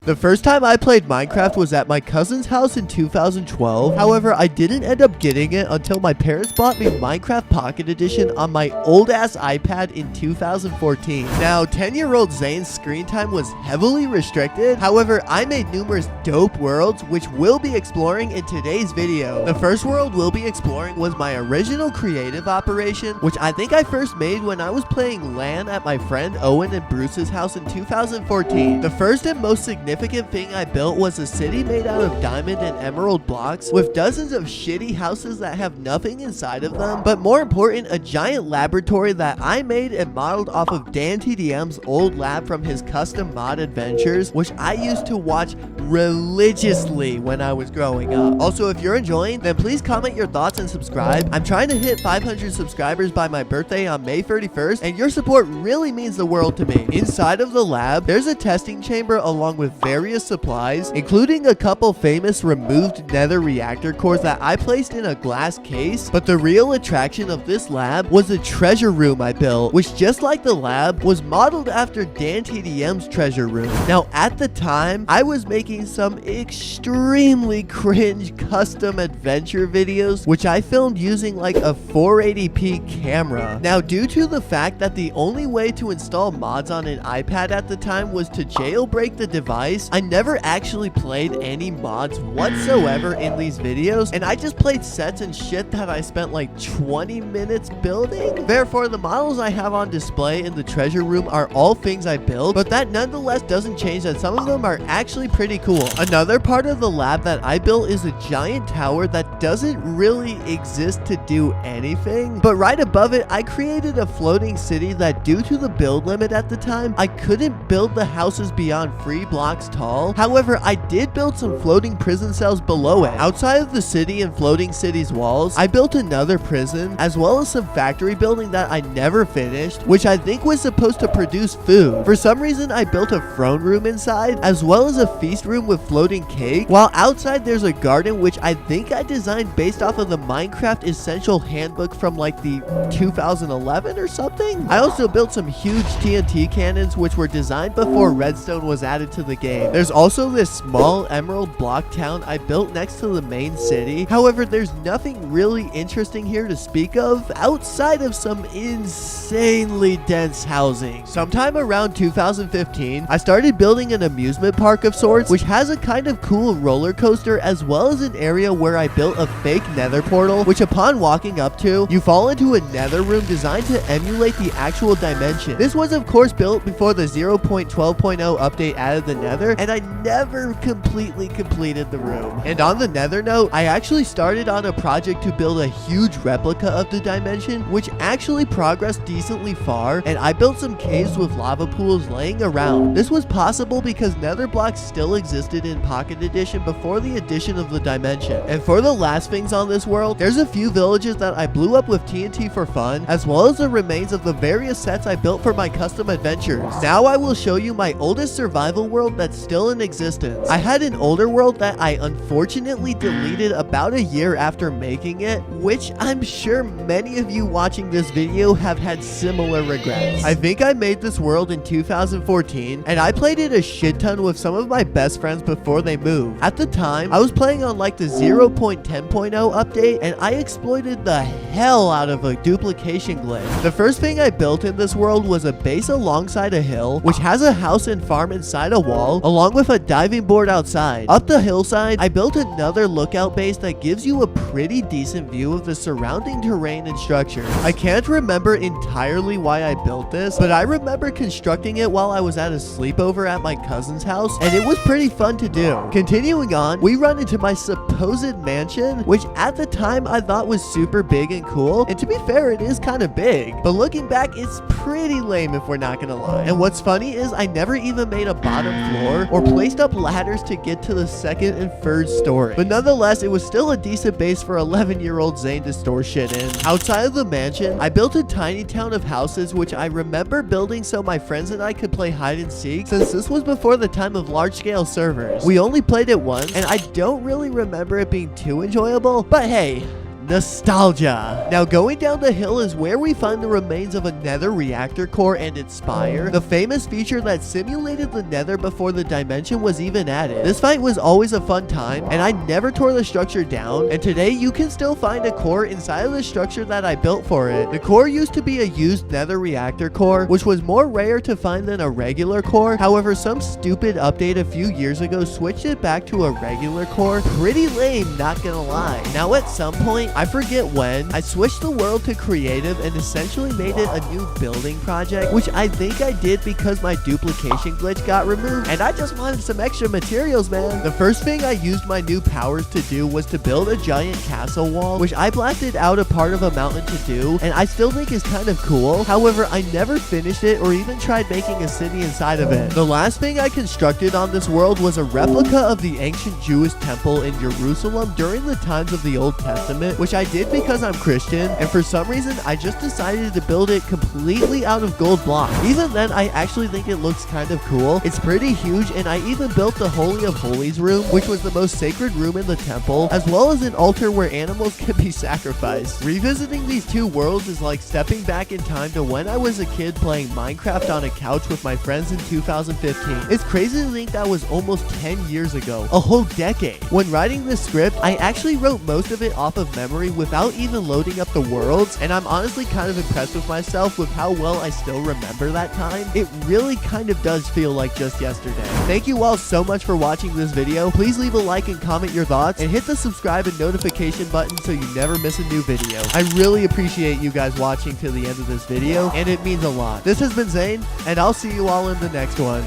The first time I played Minecraft was at my cousin's house in 2012. However, I didn't end up getting it until my parents bought me Minecraft Pocket Edition on my old ass iPad in 2014. Now, 10-year-old Zane's screen time was heavily restricted. However, I made numerous dope worlds, which we'll be exploring in today's video. The first world we'll be exploring was my original creative operation, which I think I first made when I was playing LAN at my friend Owen and Bruce's house in 2014. The first and most significant thing I built was a city made out of diamond and emerald blocks with dozens of shitty houses that have nothing inside of them, but more important, a giant laboratory that I made and modeled off of Dan TDM's old lab from his custom mod adventures, which I used to watch religiously when I was growing up. Also, if you're enjoying, then please comment your thoughts and subscribe. I'm trying to hit 500 subscribers by my birthday on May 31st, and your support really means the world to me. Inside of the lab, there's a testing chamber along with various supplies, including a couple famous removed Nether reactor cores that I placed in a glass case. But the real attraction of this lab was a treasure room I built, which just like the lab was modeled after Dan TDM's treasure room. Now, at the time, I was making some extremely cringe custom adventure videos, which I filmed using like a 480p camera. Now, due to the fact that the only way to install mods on an iPad at the time was to jailbreak the device, I never actually played any mods whatsoever in these videos, and I just played sets and shit that I spent like 20 minutes building. Therefore, the models I have on display in the treasure room are all things I built, but that nonetheless doesn't change that some of them are actually pretty cool. Another part of the lab that I built is a giant tower that doesn't really exist to do anything, but right above it, I created a floating city that, due to the build limit at the time, I couldn't build the houses beyond 3 blocks tall. However, I did build some floating prison cells below it. Outside of the city and floating city's walls, I built another prison, as well as some factory building that I never finished, which I think was supposed to produce food. For some reason, I built a throne room inside, as well as a feast room with floating cake, while outside there's a garden which I think I designed based off of the Minecraft Essential Handbook from like the 2011 or something. I also built some huge TNT cannons which were designed before redstone was added to the game. There's also this small emerald block town I built next to the main city. However, there's nothing really interesting here to speak of outside of some insanely dense housing. Sometime around 2015, I started building an amusement park of sorts, which has a kind of cool roller coaster, as well as an area where I built a fake nether portal, which upon walking up to, you fall into a nether room designed to emulate the actual dimension. This was of course built before the 0.12.0 update added the nether, and I never completely completed the room. And on the nether note, I actually started on a project to build a huge replica of the dimension, which actually progressed decently far, and I built some caves with lava pools laying around. This was possible because nether blocks still existed in Pocket Edition before the addition of the dimension. And for the last things on this world, there's a few villages that I blew up with TNT for fun, as well as the remains of the various sets I built for my custom adventures. Now I will show you my oldest survival world that's still in existence. I had an older world that I unfortunately deleted about a year after making it, which I'm sure many of you watching this video have had similar regrets. I think I made this world in 2014, and I played it a shit ton with some of my best friends before they moved. At the time, I was playing on like the 0.10.0 update, and I exploited the hell out of a duplication glitch. The first thing I built in this world was a base alongside a hill, which has a house and farm inside a wall, along with a diving board outside. Up the hillside, I built another lookout base that gives you a pretty decent view of the surrounding terrain and structures. I can't remember entirely why I built this, but I remember constructing it while I was at a sleepover at my cousin's house, and it was pretty fun to do. Continuing on, we run into my supposed mansion, which at the time I thought was super big and cool, and to be fair, it is kind of big, but looking back, it's pretty lame if we're not gonna lie. And what's funny is I never even made a bottom floor or placed up ladders to get to the second and third story, but nonetheless, it was still a decent base for 11-year-old Zane to store shit in. Outside of the mansion, I built a tiny town of houses, which I remember building so my friends and I could play hide and seek, since this was before the time of large-scale servers. We only played it once, and I don't really remember it being too enjoyable, but hey, Nostalgia. Now going down the hill is where we find the remains of a Nether reactor core and its spire, the famous feature that simulated the Nether before the dimension was even added. This fight was always a fun time, and I never tore the structure down, and today you can still find a core inside of the structure that I built for it. The core used to be a used Nether reactor core, which was more rare to find than a regular core. However, some stupid update a few years ago switched it back to a regular core. Pretty lame, not gonna lie. Now at some point, I forget when, I switched the world to creative and essentially made it a new building project, which I think I did because my duplication glitch got removed, and I just wanted some extra materials, man. The first thing I used my new powers to do was to build a giant castle wall, which I blasted out a part of a mountain to do, and I still think is kind of cool. However, I never finished it or even tried making a city inside of it. The last thing I constructed on this world was a replica of the ancient Jewish temple in Jerusalem during the times of the Old Testament, which I did because I'm Christian, and for some reason I just decided to build it completely out of gold blocks. Even then, I actually think it looks kind of cool. It's pretty huge, and I even built the Holy of Holies room, which was the most sacred room in the temple, as well as an altar where animals can be sacrificed. Revisiting these two worlds is like stepping back in time to when I was a kid playing Minecraft on a couch with my friends in 2015. It's crazy to think that was almost 10 years ago, a whole decade. When writing this script, I actually wrote most of it off of memory without even loading up the worlds, and I'm honestly kind of impressed with myself with how well I still remember that time. It really kind of does feel like just yesterday. Thank you all so much for watching this video. Please leave a like and comment your thoughts, and hit the subscribe and notification button so you never miss a new video. I really appreciate you guys watching to the end of this video, and it means a lot. This has been Zane, and I'll see you all in the next one.